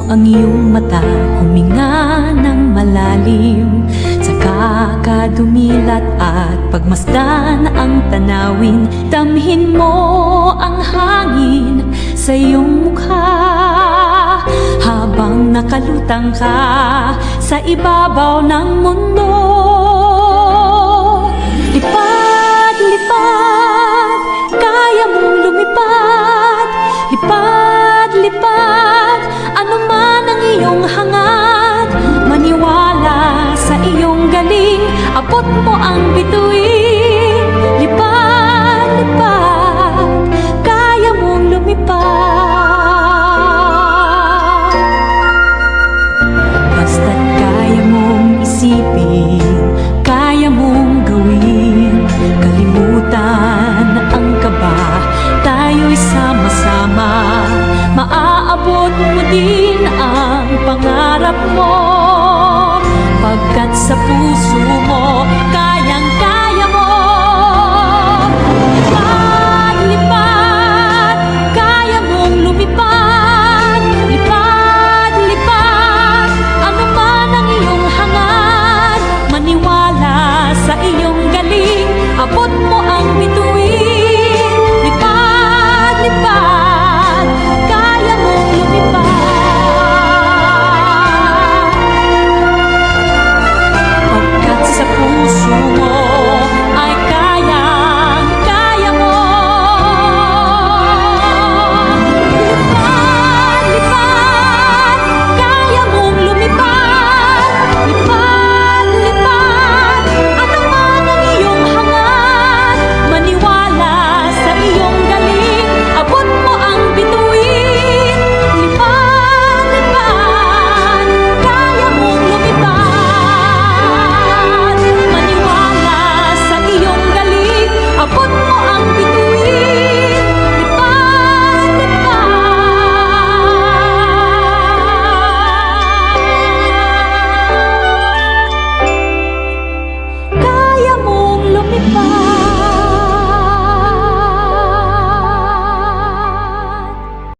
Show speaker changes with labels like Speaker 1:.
Speaker 1: ang iyong mata, huminga ng malalim, saka ka dumilat at pagmasdan ang tanawin. Damhin mo ang hangin sa iyong mukha habang nakalutang ka sa ibabaw ng mundo. Lipad, lipad, kaya mong lumipad. Lipad, lipad, ano man ang iyong hangad. Maniwala sa iyong galing, abot mo ang bituin. Lipad, lipad, kaya mong lumipad. Basta't kaya mong isipin, kaya mong gawin. Kalimutan ang kaba, tayo'y sama-sama. Maaabot mo din ang pangarap mo, pagkat sa puso mo